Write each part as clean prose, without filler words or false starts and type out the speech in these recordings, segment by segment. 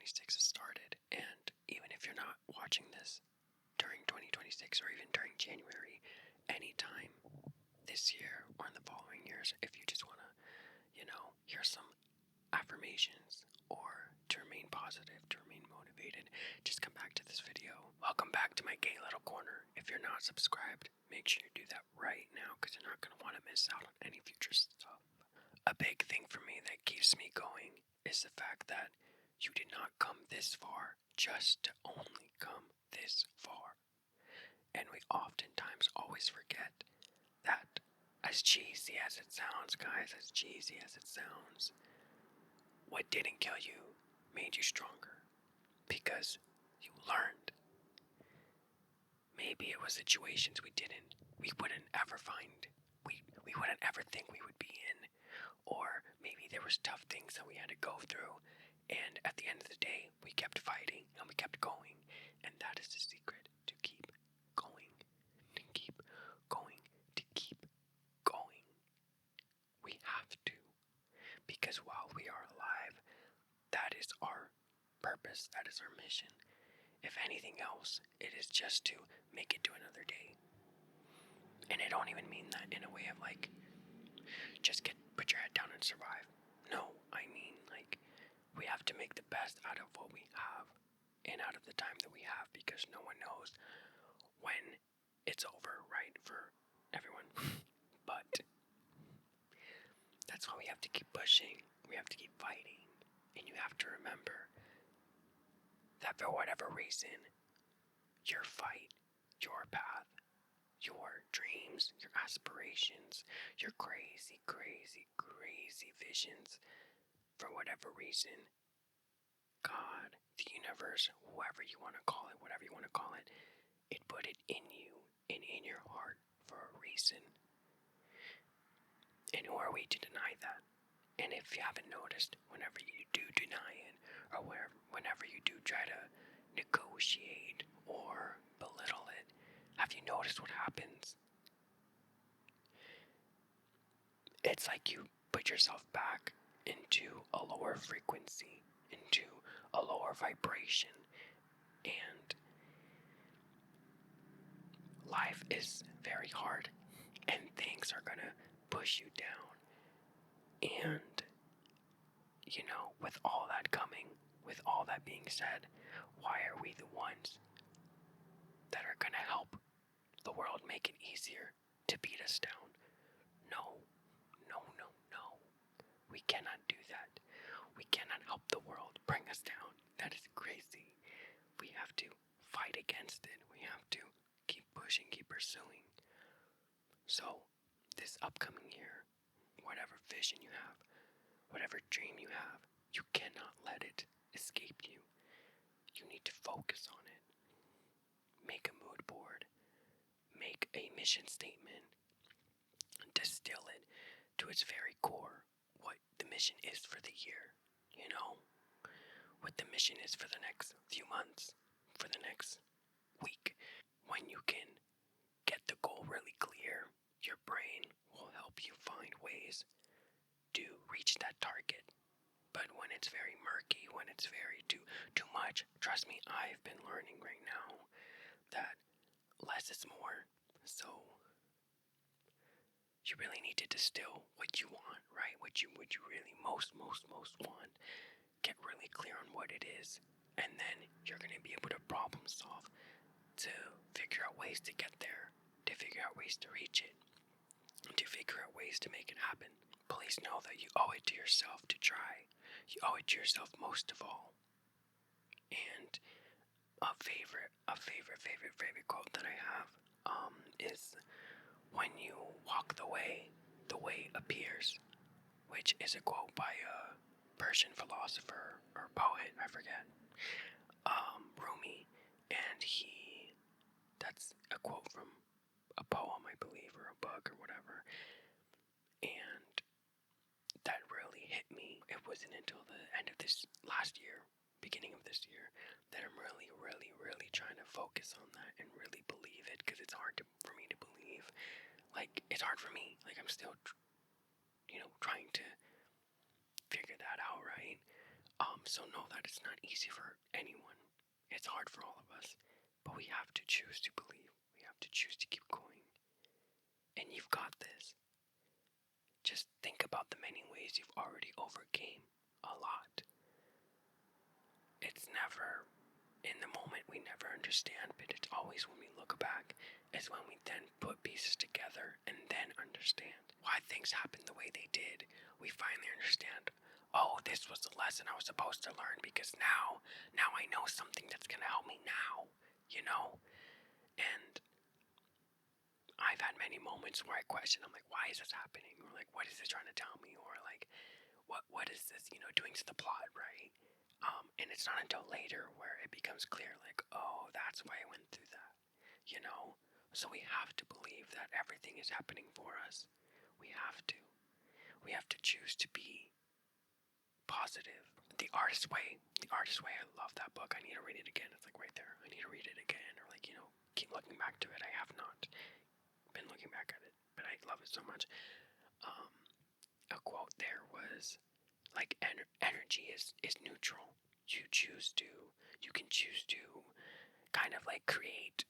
2026 has started, and even if you're not watching this during 2026 or even during January, anytime this year or in the following years, if you just want to, hear some affirmations or to remain positive, to remain motivated, just come back to this video. Welcome back to my gay little corner. If you're not subscribed, make sure you do that right now because you're not going to want to miss out on any future stuff. A big thing for me that keeps me going is the fact that you did not come this far just to only come this far. And we oftentimes always forget that, as cheesy as it sounds, guys, as cheesy as it sounds, what didn't kill you made you stronger because you learned. Maybe it was situations we wouldn't ever find, we wouldn't ever think we would be in, or maybe there was tough things that we had to go through, and at the end of the day, we kept fighting and we kept going, and that is the secret, to keep going, to keep going, to keep going. We have to, because while we are alive, that is our purpose, that is our mission. If anything else, it is just to make it to another day. And I don't even mean that in a way of like, just put your head down and survive. No, I mean like, we have to make the best out of what we have and out of the time that we have, because no one knows when it's over, right, for everyone. But that's why we have to keep pushing, we have to keep fighting, and you have to remember that for whatever reason, your fight, your path, your dreams, your aspirations, your crazy, crazy, crazy visions, for whatever reason, God, the universe, whoever you want to call it, whatever you want to call it, it put it in you and in your heart for a reason. And who are we to deny that? And if you haven't noticed, whenever you do deny it, or whenever you do try to negotiate or belittle it, have you noticed what happens? It's like you put yourself back into a lower frequency, into a lower vibration, and life is very hard, and things are gonna push you down. And, with all that coming, with all that being said, why are we the ones that are gonna help the world make it easier to beat us down? No, no, no, no. We cannot do that. We cannot help the world bring us down. That is crazy. We have to fight against it. We have to keep pushing, keep pursuing. So, this upcoming year, whatever vision you have, whatever dream you have, you cannot let it escape you. You need to focus on it. Make a mood board. Make a mission statement. Distill it to its very core. What the mission is for the year. What the mission is for the next few months, for the next week. When you can get the goal really clear, your brain will help you find ways to reach that target. But when it's very murky, when it's very too much, trust me, I've been learning right now that less is more. So you really need to distill what you want, right? What you really most want. Get really clear on what it is, and then you're going to be able to problem solve to figure out ways to get there, to figure out ways to reach it, to figure out ways to make it happen. Please know that you owe it to yourself to try. You owe it to yourself most of all. And a favorite quote that I have is, when you walk the way appears, which is a quote by a Persian philosopher or poet, I forget, Rumi, and that's a quote from a poem, I believe, or a book or whatever, and that really hit me. It wasn't until the end of this last year, beginning of this year, that I'm really, really, really trying to focus on that and really believe it, because it's hard for me to believe. Like, it's hard for me. Like, I'm still, trying to figure that out, right? So know that it's not easy for anyone. It's hard for all of us. But we have to choose to believe. We have to choose to keep going. And you've got this. Just think about the many ways you've already overcame a lot. It's never, in the moment, we never understand, but it's always when we look back, is when we then put pieces together and then understand why things happened the way they did. We finally understand, oh, this was the lesson I was supposed to learn, because now I know something that's going to help me now, you know? And I've had many moments where I question, I'm like, why is this happening? Or like, what is it trying to tell me? Or like, what is this, doing to the plot, right? And it's not until later where it becomes clear, like, oh, that's why I went through that, you know? So we have to believe that everything is happening for us. We have to. We have to choose to be positive. The Artist's Way. The Artist's Way, I love that book. I need to read it again. It's like right there. I need to read it again. Or like, keep looking back to it. I have not been looking back at it, but I love it so much. A quote there was like, energy is neutral. You can choose to kind of like create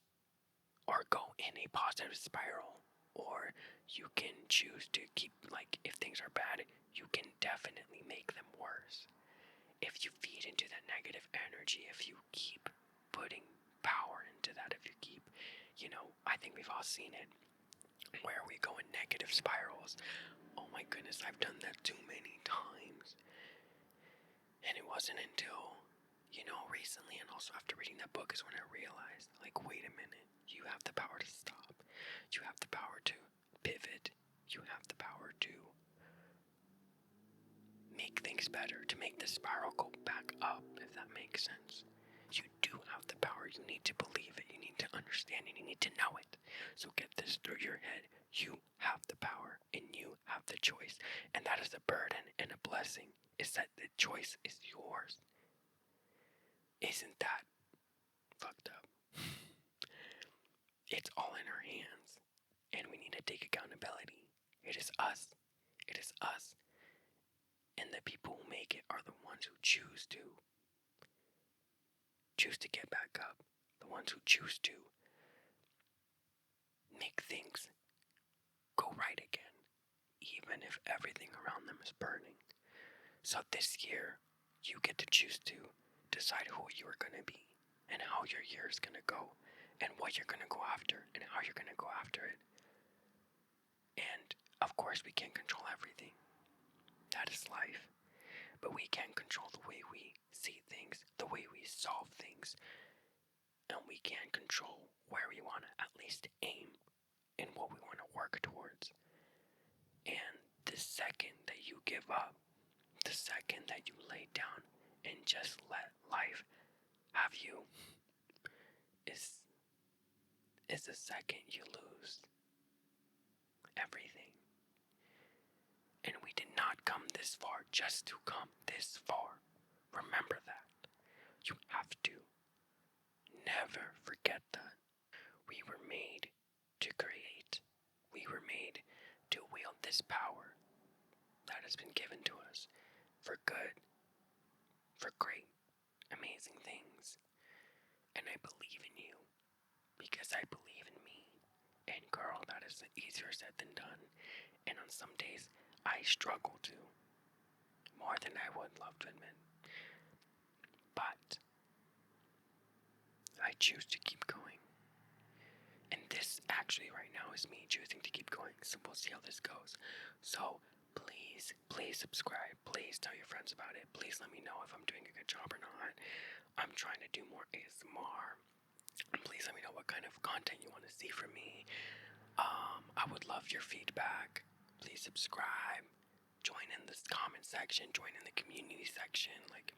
or go in a positive spiral, or you can choose to keep, like, if things are bad, you can definitely make them worse. If you feed into that negative energy, if you keep putting power into that, if you keep, I think we've all seen it, where we go in negative spirals. Oh my goodness, I've done that too many times. And it wasn't until, recently, and also after reading that book, is when I realized, like, wait a minute, you have the power to stop. You have the power to pivot. You have the power to make things better, to make the spiral go back up, if that makes sense. You do have the power. You need to believe it. You need to understand it. You need to know it. So get this through your head. You have the power, and you have the choice. And that is a burden and a blessing, is that the choice is yours. Isn't that fucked up? It's all in our hands, and we need to take accountability. It is us. It is us. And the people who make it are the ones who choose to get back up. The ones who choose to make things go right again, even if everything around them is burning. So this year, you get to choose to decide who you are going to be, and how your year is going to go, and what you're going to go after, and how you're going to go after it. And of course, we can't control everything. That is life. But we can control the way we see things, the way we solve things, and we can control where we want to at least aim and what we want to work towards. And the second that you give up, the second that you lay down and just let life have you, is the second you lose everything. And we did not come this far just to come this far. Remember that. You have to never forget that. We were made to create. We were made to wield this power that has been given to us for good, for great, amazing things. And I believe in you because I believe in me. And girl, that is easier said than done. And on some days, I struggle to, more than I would love to admit. But I choose to keep going. And this actually right now is me choosing to keep going. So we'll see how this goes. So please subscribe. Please tell your friends about it. Please let me know if I'm doing a good job or not. I'm trying to do more ASMR. Please let me know what kind of content you want to see from me. I would love your feedback. Please subscribe. Join in the comment section. Join in the community section. Like,